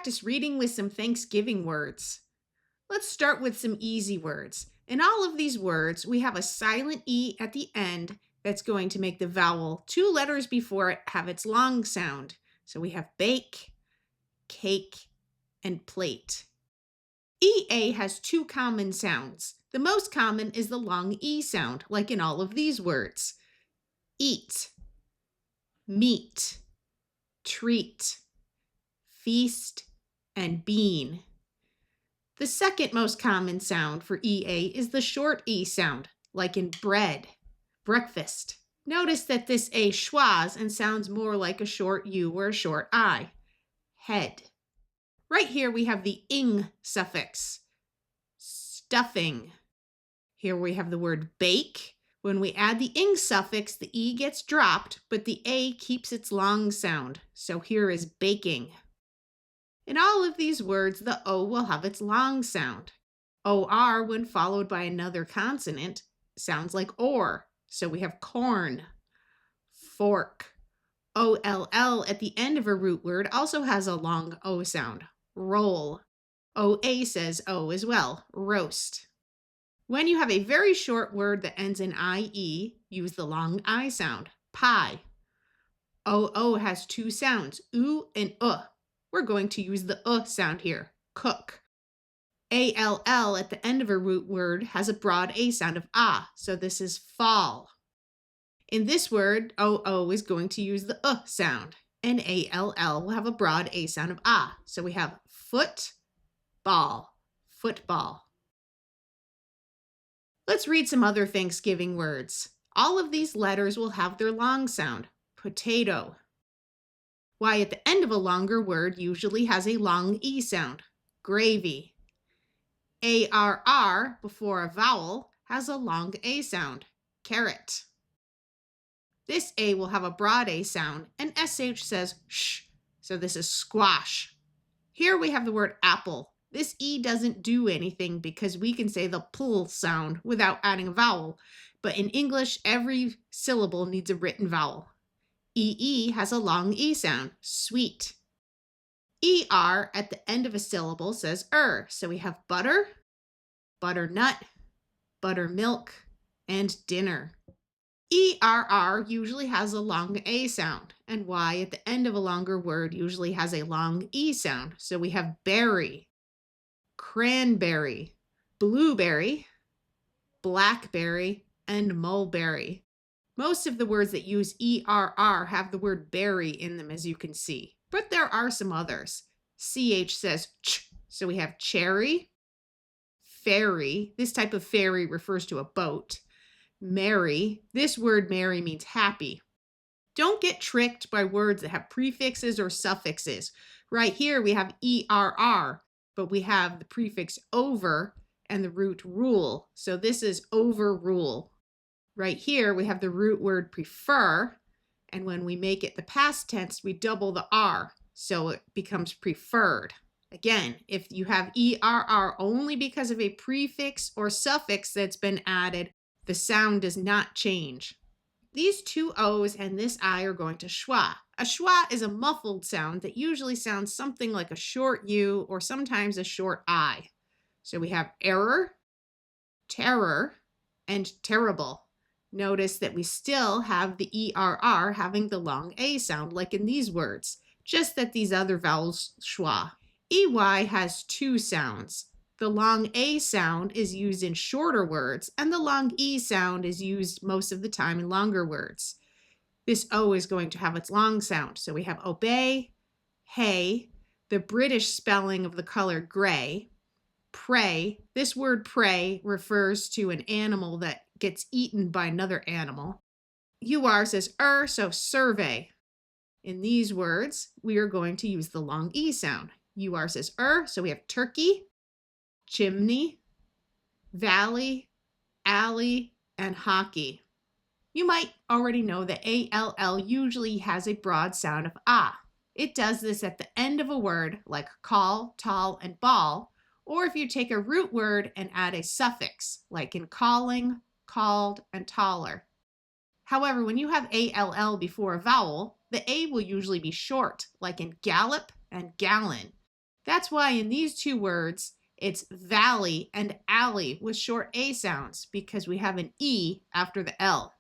practice reading with some Thanksgiving words. Let's start with some easy words. In all of these words, we have a silent E at the end that's going to make the vowel 2 letters before it have its long sound. So we have bake, cake, and plate. EA has 2 common sounds. The most common is the long E sound, like in all of these words. Eat, meet, treat, feast, and bean. The second most common sound for EA is the short E sound, like in bread, breakfast. Notice that this A schwas and sounds more like a short U or a short I. Head. Right here we have the ing suffix. Stuffing. Here we have the word bake. When we add the ing suffix, the E gets dropped, but the A keeps its long sound. So here is baking. In all of these words, the O will have its long sound. OR, when followed by another consonant, sounds like or. So we have corn, fork. OLL at the end of a root word also has a long O sound, roll. OA says O as well, roast. When you have a very short word that ends in IE, use the long I sound, pie. OO has 2 sounds, oo and We're going to use the sound here, cook. ALL at the end of a root word has a broad A sound of ah, so this is fall. In this word, OO is going to use the sound, and ALL will have a broad A sound of ah, so we have foot, ball, football. Let's read some other Thanksgiving words. All of these letters will have their long sound, potato. Y at the end of a longer word usually has a long E sound, gravy. ARR before a vowel has a long A sound, carrot. This A will have a broad A sound, and SH says sh, so this is squash. Here we have the word apple. This E doesn't do anything because we can say the pl sound without adding a vowel, but in English, every syllable needs a written vowel. EE has a long E sound, sweet. ER at the end of a syllable says so we have butter, butternut, buttermilk, and dinner. ERR usually has a long A sound, and Y at the end of a longer word usually has a long E sound, so we have berry, cranberry, blueberry, blackberry, and mulberry. Most of the words that use ERR have the word berry in them, as you can see, but there are some others. CH says ch, so we have cherry, ferry. This type of ferry refers to a boat. Merry. This word merry means happy. Don't get tricked by words that have prefixes or suffixes. Right here we have ERR, but we have the prefix over and the root rule. So this is overrule. Right here we have the root word prefer, and when we make it the past tense, we double the R, so it becomes preferred. Again, if you have ERR only because of a prefix or suffix that's been added, the sound does not change. These 2 O's and this I are going to schwa. A schwa is a muffled sound that usually sounds something like a short U or sometimes a short I. So we have error, terror, and terrible. Notice that we still have the ERR having the long A sound like in these words, just that these other vowels schwa. EY has 2 sounds. The long A sound is used in shorter words, and the long E sound is used most of the time in longer words. This O is going to have its long sound. So we have obey, hay, the British spelling of the color gray, prey. This word prey refers to an animal that gets eaten by another animal. UR says so survey. In these words, we are going to use the long E sound. UR says so we have turkey, chimney, valley, alley, and hockey. You might already know that ALL usually has a broad sound of ah. It does this at the end of a word like call, tall, and ball, or if you take a root word and add a suffix like in calling, called, and taller. However, when you have ALL before a vowel, the A will usually be short, like in gallop and gallon. That's why in these two words, it's valley and alley with short A sounds because we have an E after the L.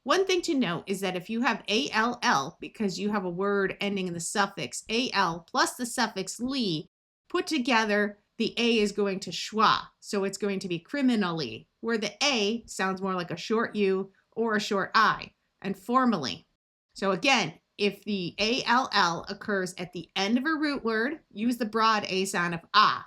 One thing to note is that if you have ALL, because you have a word ending in the suffix AL plus the suffix ly, put together, the A is going to schwa. So it's going to be criminally, where the A sounds more like a short U or a short I, and formally. So again, if the ALL occurs at the end of a root word, use the broad A sound of ah.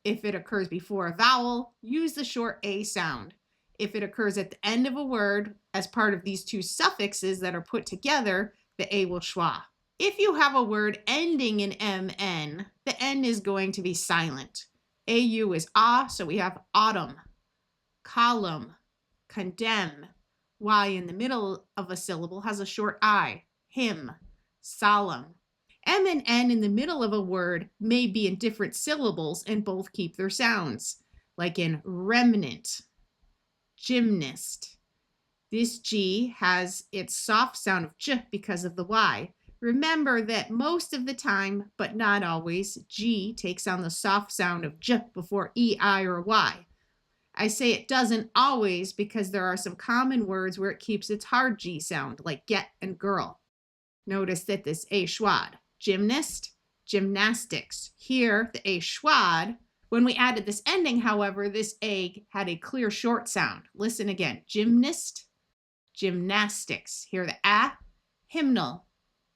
If it occurs before a vowel, use the short A sound. If it occurs at the end of a word as part of these two suffixes that are put together, the A will schwa. If you have a word ending in MN, the N is going to be silent. AU is ah, so we have autumn, column, condemn. Y in the middle of a syllable has a short I, hymn, solemn. M and N in the middle of a word may be in different syllables and both keep their sounds, like in remnant, gymnast. This G has its soft sound of J because of the Y. Remember that most of the time, but not always, G takes on the soft sound of J before E, I, or Y. I say it doesn't always because there are some common words where it keeps its hard G sound, like get and girl. Notice that this A schwad, gymnast, gymnastics. Here, the A schwad. When we added this ending, however, this A had a clear short sound. Listen again, gymnast, gymnastics. Here, the A, hymnal.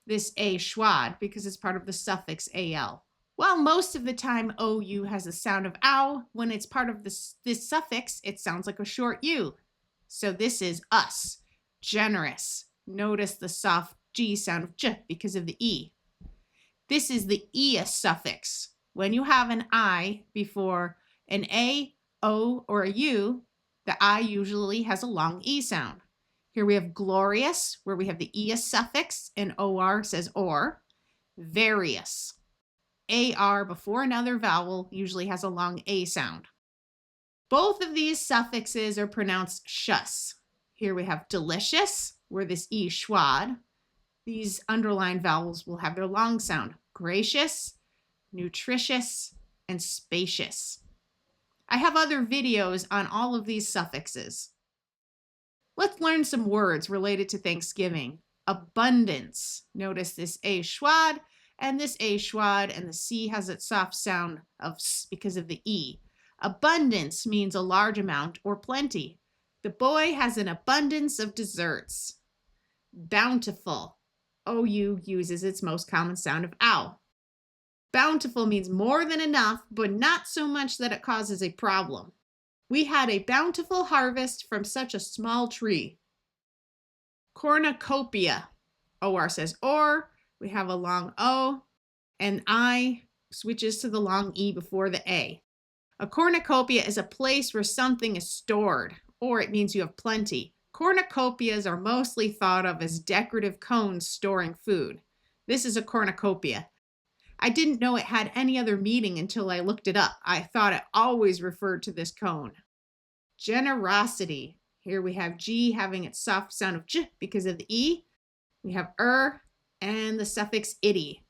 This A schwad because it's part of the suffix AL. While most of the time OU has a sound of ow, when it's part of this suffix, it sounds like a short U. So this is us, generous. Notice the soft G sound of J because of the E. This is the E suffix. When you have an I before an A, O, or a U, the I usually has a long E sound. Here we have glorious, where we have the E suffix, and OR says or. Various. AR before another vowel usually has a long A sound. Both of these suffixes are pronounced shus. Here we have delicious, where this E schwad. These underlined vowels will have their long sound. Gracious, nutritious, and spacious. I have other videos on all of these suffixes. Let's learn some words related to Thanksgiving. Abundance. Notice this A schwad and this A schwad, and the C has its soft sound of S because of the E. Abundance means a large amount or plenty. The boy has an abundance of desserts. Bountiful. OU uses its most common sound of ow. Bountiful means more than enough, but not so much that it causes a problem. We had a bountiful harvest from such a small tree. Cornucopia. OR says or. We have a long O, and I switches to the long E before the A. A cornucopia is a place where something is stored, or it means you have plenty. Cornucopias are mostly thought of as decorative cones storing food. This is a cornucopia. I didn't know it had any other meaning until I looked it up. I thought it always referred to this cone. Generosity. Here we have G having its soft sound of J because of the E. We have and the suffix ity.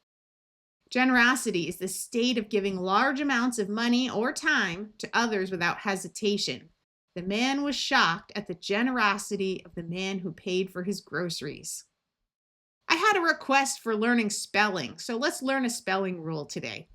Generosity is the state of giving large amounts of money or time to others without hesitation. The man was shocked at the generosity of the man who paid for his groceries. I had a request for learning spelling, so let's learn a spelling rule today.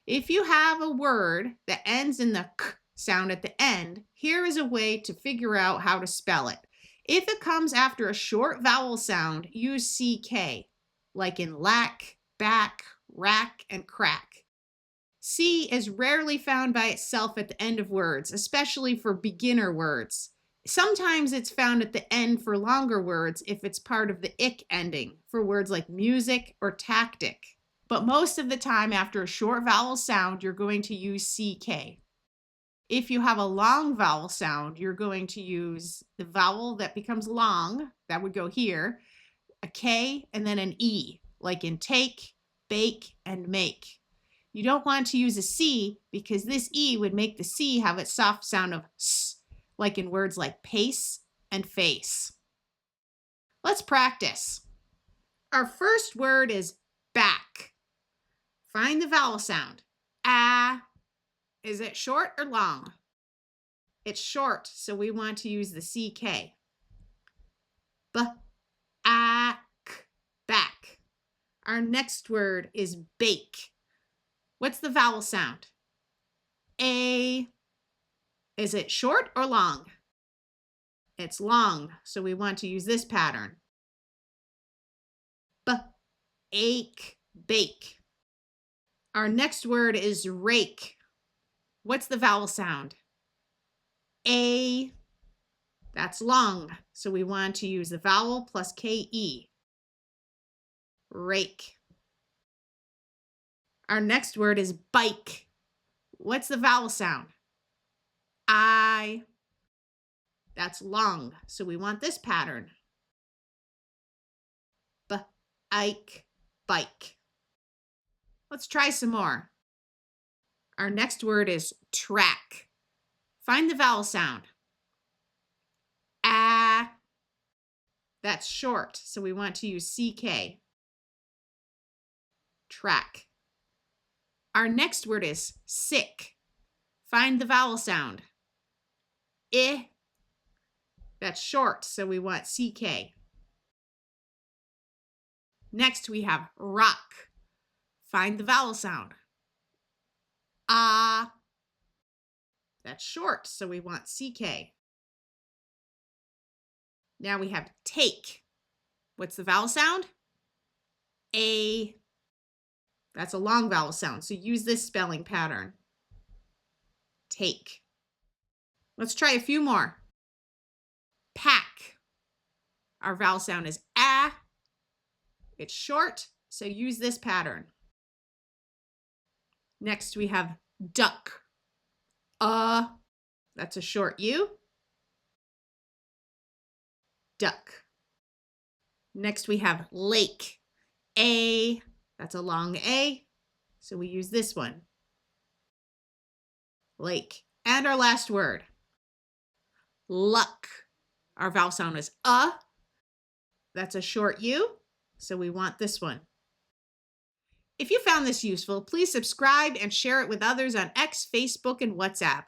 If you have a word that ends in the k sound at the end, here is a way to figure out how to spell it. If it comes after a short vowel sound, use CK. Like in lack, back, rack, and crack. C is rarely found by itself at the end of words, especially for beginner words. Sometimes it's found at the end for longer words if it's part of the ick ending, for words like music or tactic. But most of the time after a short vowel sound, you're going to use CK. If you have a long vowel sound, you're going to use the vowel that becomes long, that would go here, a K, and then an E, like in take, bake, and make. You don't want to use a C because this E would make the C have its soft sound of S, like in words like pace and face. Let's practice. Our first word is back. Find the vowel sound. Ah. Is it short or long? It's short, so we want to use the CK. B-a-k, back. Our next word is bake. What's the vowel sound? A. Is it short or long? It's long, so we want to use this pattern. B-ake, bake. Our next word is rake. What's the vowel sound? A. That's long, so we want to use the vowel plus KE. Rake. Our next word is bike. What's the vowel sound? I. That's long, so we want this pattern. B-ike, bike. Let's try some more. Our next word is track. Find the vowel sound. Ah. That's short, so we want to use CK. Track. Our next word is sick. Find the vowel sound. I. That's short, so we want CK. Next, we have rock. Find the vowel sound. Ah. That's short, so we want CK. Now we have take. What's the vowel sound? A. That's a long vowel sound, so use this spelling pattern. Take. Let's try a few more. Pack. Our vowel sound is A. It's short, so use this pattern. Next, we have duck. That's a short U. Duck. Next, we have lake. A. That's a long A, so we use this one. Lake. And our last word. Luck. Our vowel sound is That's a short U, so we want this one. If you found this useful, please subscribe and share it with others on X, Facebook, and WhatsApp.